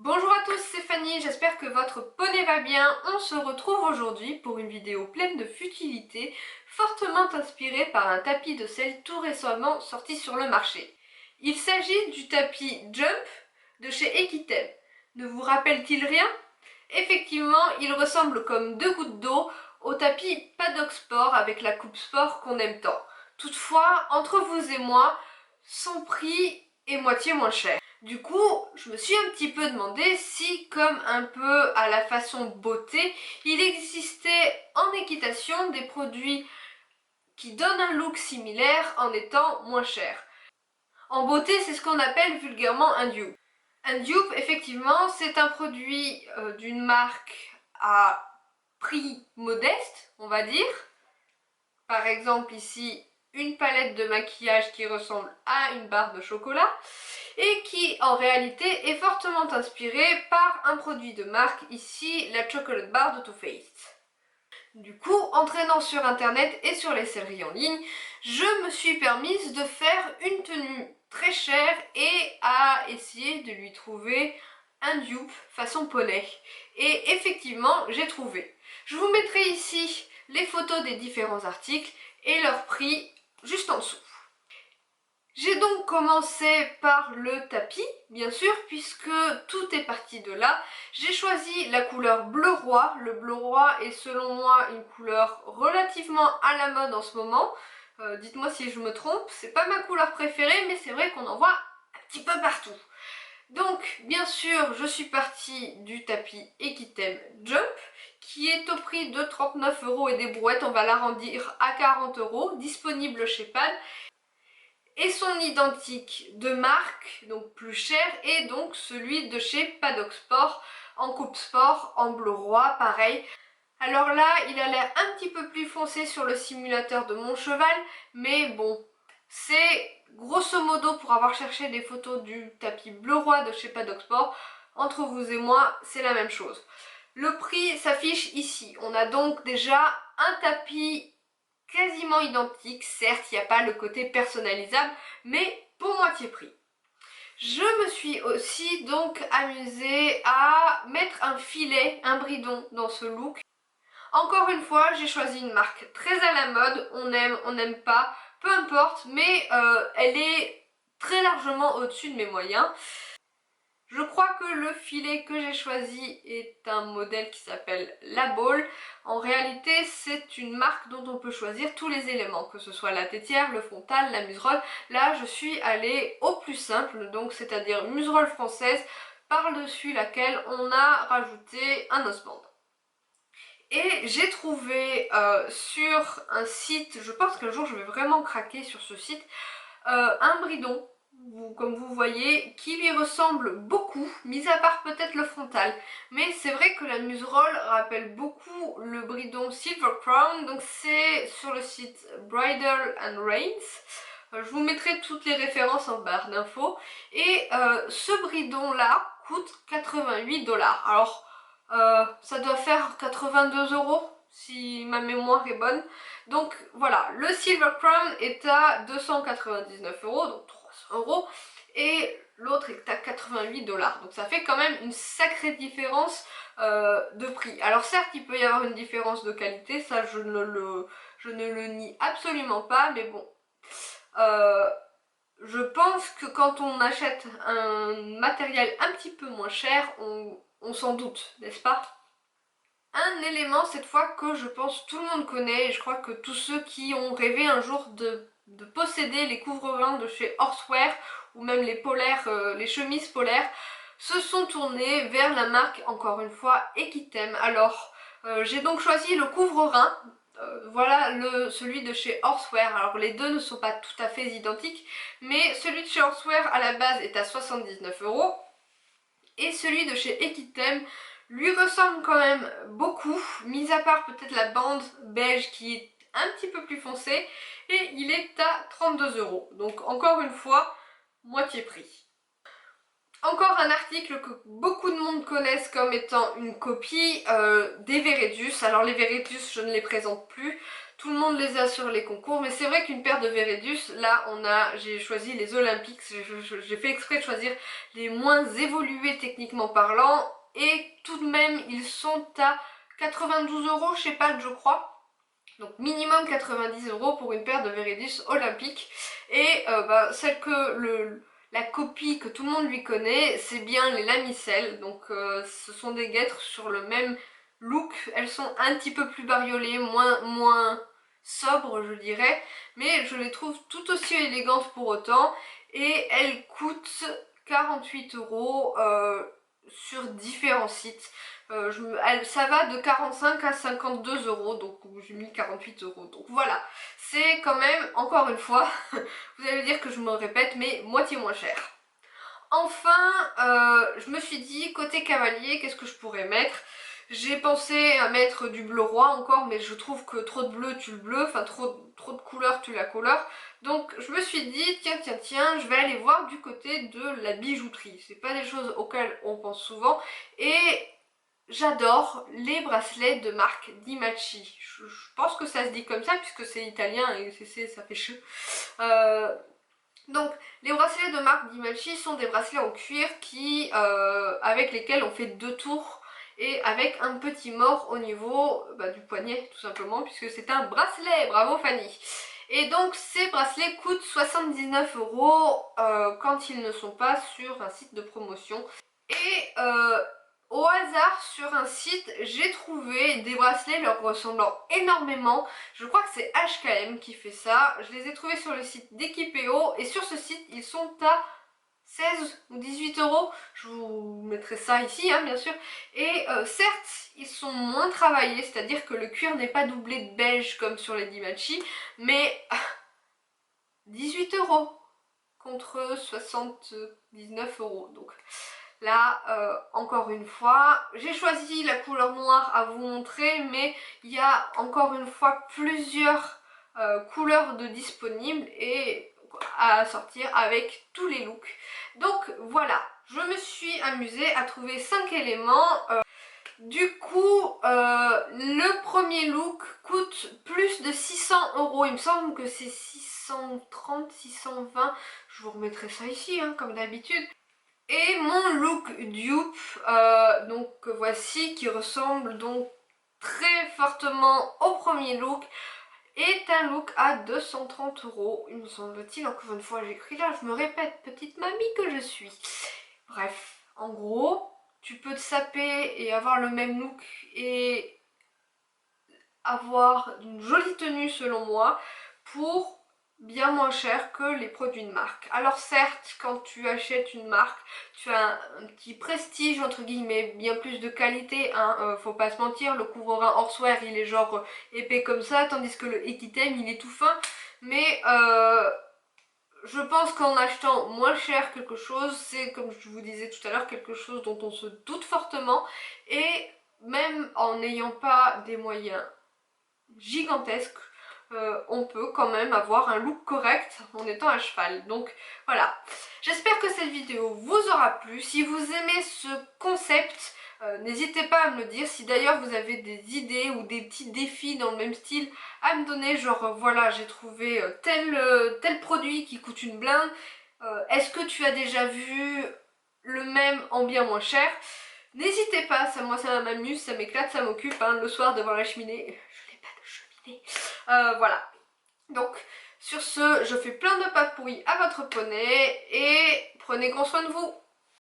Bonjour à tous, c'est Fanny, j'espère que votre poney va bien. On se retrouve aujourd'hui pour une vidéo pleine de futilité, fortement inspirée par un tapis de selle tout récemment sorti sur le marché. Il s'agit du tapis Jump de chez Equitem. Ne vous rappelle-t-il rien? Effectivement, il ressemble comme deux gouttes d'eau au tapis Paddock Sport avec la coupe sport qu'on aime tant. Toutefois, entre vous et moi, son prix est moitié moins cher. Du coup, je me suis un petit peu demandé si, comme un peu à la façon beauté, il existait en équitation des produits qui donnent un look similaire en étant moins chers. En beauté, c'est ce qu'on appelle vulgairement un dupe. Un dupe, effectivement, c'est un produit d'une marque à prix modeste, on va dire. Par exemple, ici, une palette de maquillage qui ressemble à une barre de chocolat et qui en réalité est fortement inspiré par un produit de marque, ici la Chocolate Bar de Too Faced. Du coup, en traînant sur internet et sur les selleries en ligne, je me suis permise de faire une tenue très chère et à essayer de lui trouver un dupe façon poney. Et effectivement, j'ai trouvé. Je vous mettrai ici les photos des différents articles et leur prix juste en dessous. J'ai donc commencé par le tapis, bien sûr, puisque tout est parti de là. J'ai choisi la couleur bleu roi. Le bleu roi est selon moi une couleur relativement à la mode en ce moment. Dites-moi si je me trompe, c'est pas ma couleur préférée, mais c'est vrai qu'on en voit un petit peu partout. Donc, bien sûr, je suis partie du tapis Equitem Jump, qui est au prix de 39 € et des brouettes, on va l'arrondir à 40 €, disponible chez Pan. Et son identique de marque, donc plus cher, est donc celui de chez Paddock Sport, en coupe sport, en bleu roi, pareil. Alors là, il a l'air un petit peu plus foncé sur le simulateur de mon cheval, mais bon, c'est grosso modo, pour avoir cherché des photos du tapis bleu roi de chez Paddock Sport, entre vous et moi, c'est la même chose. Le prix s'affiche ici. On a donc déjà un tapis quasiment identique, certes il n'y a pas le côté personnalisable, mais pour moitié prix. Je me suis aussi donc amusée à mettre un filet, un bridon dans ce look. Encore une fois, j'ai choisi une marque très à la mode, on aime, on n'aime pas, peu importe, mais elle est très largement au-dessus de mes moyens. Je crois que le filet que j'ai choisi est un modèle qui s'appelle La Baule. En réalité, c'est une marque dont on peut choisir tous les éléments, que ce soit la tétière, le frontal, la muserolle. Là, je suis allée au plus simple, donc c'est-à-dire muserolle française, par-dessus laquelle on a rajouté un osband. Et j'ai trouvé sur un site, je pense qu'un jour je vais vraiment craquer sur ce site, un bridon, comme vous voyez, qui lui ressemble beaucoup, mis à part peut-être le frontal. Mais c'est vrai que la muserolle rappelle beaucoup le bridon Silver Crown, donc c'est sur le site Bridle and Reins. Je vous mettrai toutes les références en barre d'infos. Et ce bridon là coûte 88 $. Alors ça doit faire 82 € si ma mémoire est bonne. Donc voilà, le Silver Crown est à 299 €, donc 300 €, et l'autre est à 88 $. Donc ça fait quand même une sacrée différence de prix. Alors certes, il peut y avoir une différence de qualité, ça je ne le nie absolument pas, mais bon. Je pense que quand on achète un matériel un petit peu moins cher, on s'en doute, n'est-ce pas? Un élément cette fois que je pense tout le monde connaît, et je crois que tous ceux qui ont rêvé un jour de posséder les couvre-reins de chez Horsewear ou même les polaires, les chemises polaires, se sont tournés vers la marque, encore une fois, Equitem. Alors j'ai donc choisi le couvre-rein. Voilà celui de chez Horsewear. Alors les deux ne sont pas tout à fait identiques, mais celui de chez Horsewear à la base est à 79 € et celui de chez Equitem lui ressemble quand même beaucoup, mis à part peut-être la bande beige qui est un petit peu plus foncée, et il est à 32 €. Donc encore une fois, moitié prix. Encore un article que beaucoup de monde connaissent comme étant une copie des Veredus. Alors les Veredus, je ne les présente plus. Tout le monde les a sur les concours, mais c'est vrai qu'une paire de Veredus, là j'ai choisi les Olympiques, j'ai fait exprès de choisir les moins évolués techniquement parlant, et tout de même ils sont à 92 €, chez Palk je crois. Donc minimum 90 € pour une paire de Veredus olympiques. Et celle que la copie que tout le monde lui connaît, c'est bien les Lamicelles. Donc ce sont des guêtres sur le même look. Elles sont un petit peu plus bariolées, moins sobres je dirais. Mais je les trouve tout aussi élégantes pour autant. Et elles coûtent 48 € sur différents sites. Ça va de 45 à 52 €, donc j'ai mis 48 €. Donc voilà, c'est quand même, encore une fois, vous allez dire que je me répète, mais moitié moins cher. Enfin, je me suis dit, côté cavalier, qu'est-ce que je pourrais mettre? J'ai pensé à mettre du bleu roi encore, mais je trouve que trop de bleu tue le bleu, enfin trop de couleur tue la couleur. Donc je me suis dit, tiens, je vais aller voir du côté de la bijouterie. C'est pas des choses auxquelles on pense souvent. Et j'adore les bracelets de marque Dimachi. Je pense que ça se dit comme ça puisque c'est italien et ça fait chou. Donc les bracelets de marque Dimachi sont des bracelets en cuir avec lesquels on fait 2 tours et avec un petit mort au niveau du poignet tout simplement, puisque c'est un bracelet. Bravo Fanny. Et donc ces bracelets coûtent 79 € quand ils ne sont pas sur un site de promotion. Et au hasard sur un site, j'ai trouvé des bracelets leur ressemblant énormément. Je crois que c'est HKM qui fait ça. Je les ai trouvés sur le site d'Ekipeo et sur ce site ils sont à 16 ou 18 €. Je vous mettrai ça ici bien sûr. Et certes ils sont moins travaillés, c'est-à-dire que le cuir n'est pas doublé de beige comme sur les Dimachi, mais 18 € contre 79 €. Donc là, encore une fois, j'ai choisi la couleur noire à vous montrer, mais il y a encore une fois plusieurs couleurs de disponibles et à sortir avec tous les looks. Donc voilà, je me suis amusée à trouver 5 éléments. Du coup, le premier look coûte plus de 600 €. Il me semble que c'est 630, 620. Je vous remettrai ça ici, comme d'habitude. Et mon look dupe, donc voici, qui ressemble donc très fortement au premier look, est un look à 230 €, il me semble-t-il. Encore une fois, j'écris là, je me répète, petite mamie que je suis. Bref, en gros, tu peux te saper et avoir le même look et avoir une jolie tenue selon moi pour bien moins cher que les produits de marque. Alors certes, quand tu achètes une marque, tu as un petit prestige entre guillemets, bien plus de qualité, faut pas se mentir, le couvre-rein Horseware il est genre épais comme ça, tandis que le Equitem il est tout fin, mais je pense qu'en achetant moins cher quelque chose, c'est comme je vous disais tout à l'heure, quelque chose dont on se doute fortement, et même en n'ayant pas des moyens gigantesques, on peut quand même avoir un look correct en étant à cheval. Donc voilà, j'espère que cette vidéo vous aura plu. Si vous aimez ce concept, n'hésitez pas à me le dire. Si d'ailleurs vous avez des idées ou des petits défis dans le même style à me donner, genre voilà, j'ai trouvé tel produit qui coûte une blinde, est-ce que tu as déjà vu le même en bien moins cher? N'hésitez pas, moi ça m'amuse, ça m'éclate, ça m'occupe, le soir devant la cheminée. Je n'ai pas de cheminée. Voilà. Donc sur ce, je fais plein de papouilles à votre poney et prenez grand soin de vous.